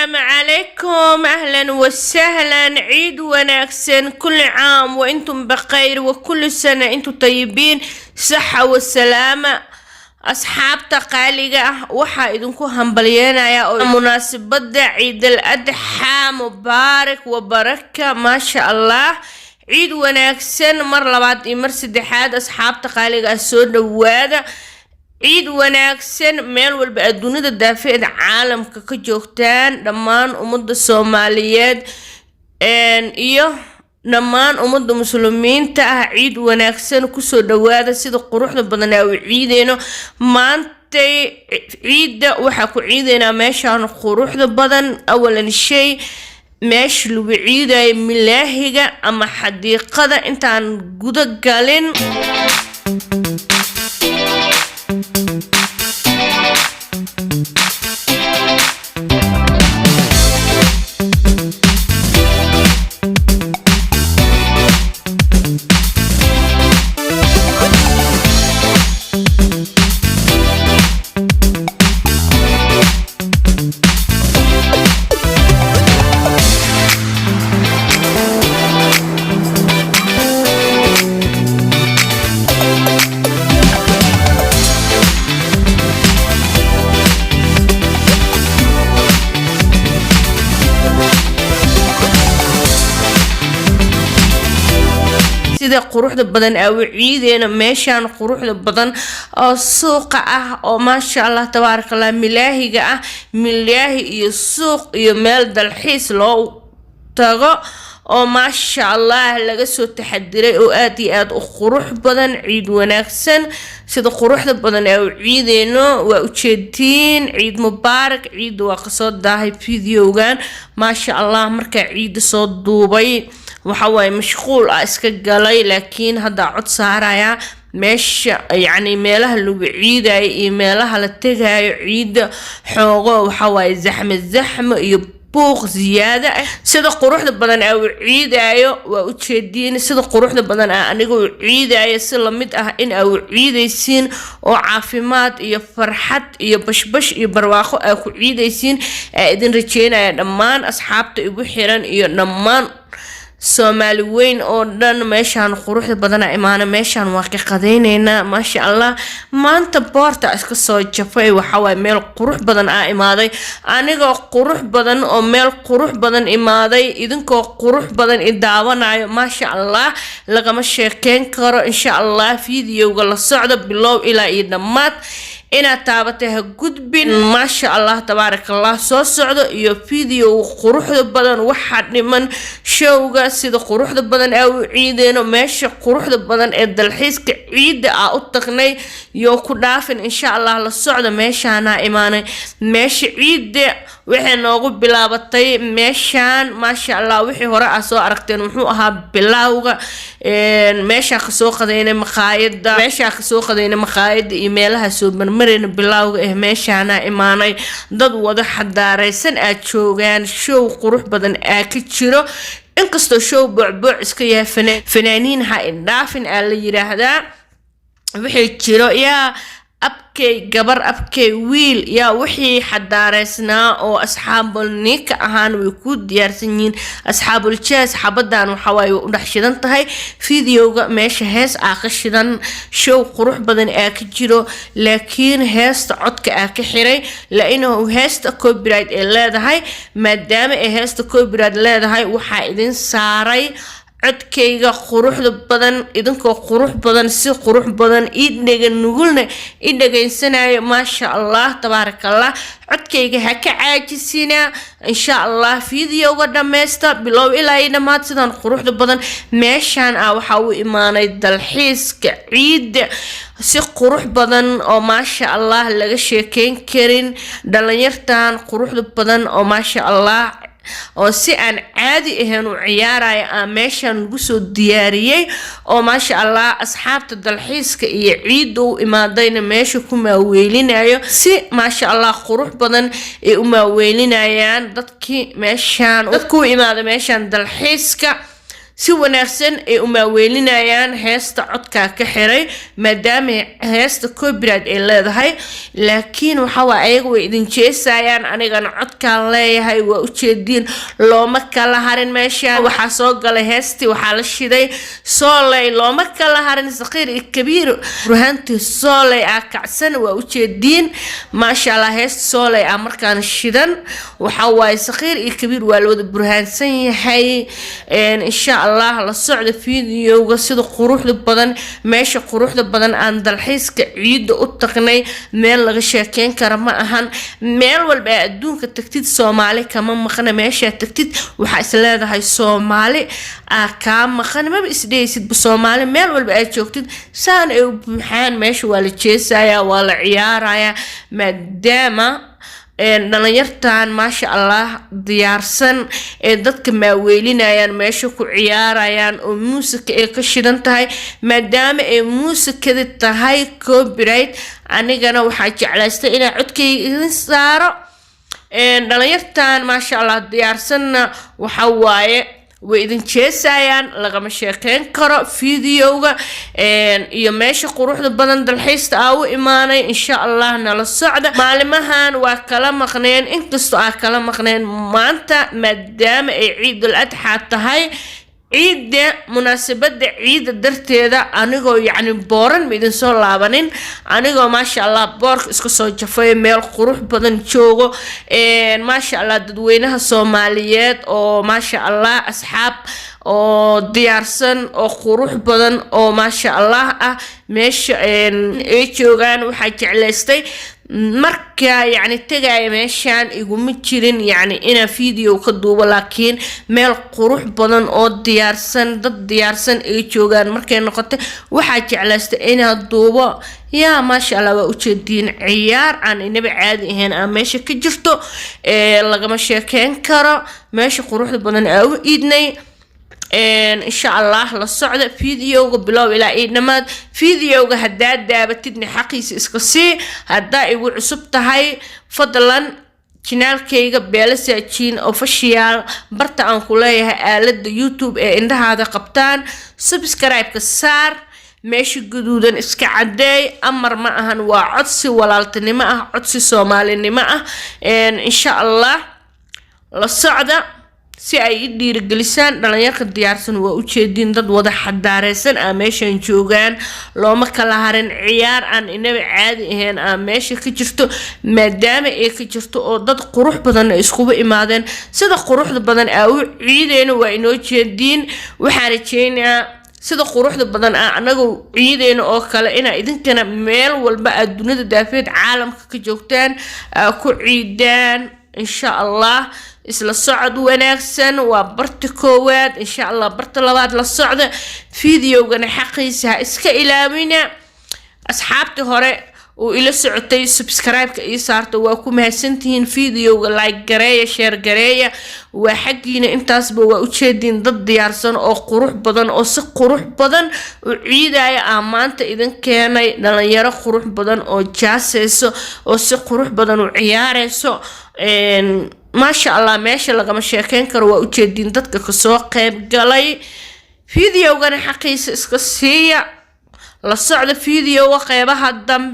السلام عليكم، أهلا وسهلا، عيد وناكسن، كل عام وإنتم بخير وكل سنة إنتم طيبين، صحة والسلامة. أصحابتا qaaliga waxaa idinku hambalyeynaya oo munaasabada ciid al-adha mubaarak wa baraka ma sha Allah. ciid wanaagsan mar labaad iyo mar saddexaad asxaabta qaaliga soo dhawaada. ciid wanaagsan meel walba adduunada daafeeda caalamka ka joogtaan dhammaan ummadda Soomaaliyeed iyo dhammaan ummadda muslimiinta ah. ciid wanaagsan ku soo dhawaada sida quruxda badan ee ciideeno maanta. ciida waxa ku ciideena meeshaan quruxda badan awalan shay meesh lagu ciiday milaahiga ama xadiiqada intaan guda galin. sida quruxda badan ee ciideena meeshaan quruxda badan oo suuqa ah oo ma sha Allah tabarakallah milaahiga ah milaahi iyo suuq iyo meel dalxiis loo tago oo ma sha Allah laga soo taxadiray oo aad iyo aad u qurux badan. ciid wanaagsan sida quruxda badan ee ciideeno waa u jeedin ciid mubaarak. ciid waa kasoo daahay videogan ma sha Allah marka ciid soo duubay waxa way mashquul iska galay laakiin hadda cod saaraya meesha yani meelaha lagu ciiday iyo meelaha la tagayo ciid xoogo waxa way zaxmo iyo buuq ziyaada sida quruxda badan ee ciidayo waa u jeedin sida quruxda badan anigu ciidayo si la mid ah in ay ciidaysiin oo caafimaad iyo farxad iyo bashbash iyo barwaaqo ay ku ciidaysiin idin rajeynaya dhammaan asxaabta igu xiran iyo dhammaan Soomaali weyn oo dhan meeshaan quruxda badan imaana meeshaan waa ka qadeynayna ma sha Allah. maanta boorta iska soo jafay waxa way meel qurux badan imaaday aniga qurux badan oo meel qurux badan imaaday idinkoo qurux badan daawanayo ma sha Allah lagama sheekeyn karo. insha Allah videoga la socdo bilow ilaa iyo dhamaad ina taabatay ha gudbin ma sha Allah tabarakallah soo socdo iyo video quruxda badan waxa dhiman showga sida quruxda badan ee ciideeno meesha quruxda badan ee dalxiiska ciida u tagnay iyo ku dhaafin insha Allah la socdo meeshaana imaanay meesha ciida waxay noogu bilaabatay meeshaan ma sha Allah wixii hore soo aragteen wuxuu ahaa bilawga meesha ka soo qadeynay maqaayada iyo meelaha soo marmareen bilawga meeshaana imaanay dad wada xadaareysan joogan show qurux badan ka jiro inkastoo show buuc iska yahay fanaaniin ha indhaafin la yiraahdaa wixii jiro yaa abkay gabar abkay wiil yaa wixii xadaareysnaa oo asxaabul nika ahaan way ku diyaarsan yihiin asxaabul jaas xabadan waxa way u dhaxshidan tahay videoga meesha hees ka shidan show qurux badan ka jiro laakiin heesta codka ka xiray laanahu heesta copyright ee leedahay maadaama heesta copyright leedahay waxa idin saaray codkayga quruxda badan idinkoo qurux badan si qurux badan idhagan nugulna idhageysanayo ma sha Allah tabarakallah codkayga ha ka caajisina insha Allah videoga dhameesta bilow ilaa iyo dhamaad sidan quruxda badan meeshaan waxa uu imaanay dalxiiska ciid si qurux badan oo ma sha Allah laga sheekeyn karin dhalinyartan quruxda badan oo ma sha Allah oo si aan caadi ahayn u ciyaaraya meeshan lagu soo diyaariyay oo ma sha Allah asxaabta dalxiiska iyo ciid u imaadayna meesha ku maaweelinayo si ma sha Allah qurux badan ee u maaweelinayaan dadkii meeshan ku imaada meeshan dalxiiska si wanaagsan ay u maaweelinayaan heesta codka ka xiray maadaama heesta copyright ay leedahay laakiin waxa waa ayaga way idin jeesayaan anigana codkaan leeyahay waa u jeedin looma kala harin meesha waxa soo galay heesti waxa la shiday soolay looma kala harin saqiir iyo kabiir ruhanti soolay kacsan waa u jeedin ma sha Allah heesta soolay markaan shidan waxa waay saqiir iyo kabiir waa loo burhaansan yahay insha الله la socda fiidiyowga sida quruxda badan meesha quruxda badan aan dalxiiska ciid u taqnay meel laga sheekeen karo ma ahan meel walba adduunka tagtid Soomaali kama maqna meesha tagtid waxa is leedahay Soomaali ka maqan ma isdeysid bu Soomaali meel walba ay joogtid saan ay buuxaan meesha waa la jeesaya waa la ciyaaraya maadaama dhalinyartan ma sha Allah diyaarsan dadka maaweelinayaan meesha ku ciyaarayaan oo muusika ay ka shidan tahay maadaama ay muusikada tahay copyright anigana waxa jeclaystay inaan codkayga idin saaro dhalinyartan ma sha Allah diyaarsanna waxa waaye way idin jeesayaan lagama sheekeen karo fiidiyowga iyo meesha quruxda badan dalxiista u imaanay insha Allah nala socda maalimahan waa kala maqneen inkastoo kala maqneen maanta maadaama ay ciidul adha tahay ciid munaasabada ciid darteeda anigoo yani booran midin soo laabanin anigoo ma sha Allah boorka isku soo jafay meel qurux badan joogo ma sha Allah dadweynaha Soomaaliyeed oo ma sha Allah asxaab oo diyaarsan oo qurux badan oo ma sha Allah meesha ay joogaan waxa jeclaystay marka yani tagay meeshan iguma jirin yani ina video ka duubo laakiin meel qurux badan oo diyaarsan dad diyaarsan ay joogaan markay noqotay waxa jeclaystay ina duubo ya ma sha Allah waa u jeedin ciyaar aan inaba caadi ahayn meesha ka jirto lagama sheekeen karo meesha quruxda badan u iidnay إن شاء الله للصعدة فيديو بلو إلى إنما فيديو هدا دابتني حقيس إسكسي هدا يقول عصبت هاي فضلا channel كيغا بيلسا تشين اوفيشيال برتا ان كلها آلة يوتيوب إن هذا قبطان سبسكرايب كسار ماشي قدودا اسكا عداي أمر معهن وعدسي ولالتني معه عدسي سومالي معه إن شاء الله للصعدة si ay dhiirigelisaan dhalinyarada diyaarsan waa u jeedin dad wada xadaareysan meeshan joogan looma kala harin ciyaar aan inaba caadi ahayn meesha ka jirto maadaama ay ka jirto oo dad qurux badan isku imaadeen sida quruxda badan u ciideena waa inoo jeedin waxaan rajeynayaa sida quruxda badan anagu ciideena oo kale ina idinkana meel walba adduunada daafeed caalamka ka joogtaan ku ciidaan insha Allah isla socod wanaagsan waa barta koowaad insha Allah barta labaad la socda fiidiyowgana xaqiisa iska ilaamina asxaabta hore oo ila socotay subscribe-ka ii saarto waa ku mahadsantihiin fiidiyowga like gareeya share gareeya waa xaqiina intaasba waa u jeedin dad diyaarsan oo qurux badan oo si qurux badan u ciidaya maanta idin keenay dhalinyaro qurux badan oo jaaseyso oo si qurux badan u ciyaareyso ما شاء الله ماشي لقى مشاكين كروا وجدين دتك كسوق قيب قلي فيديو كان حقيس اسكسية للصعد فيديو وقيبها الدم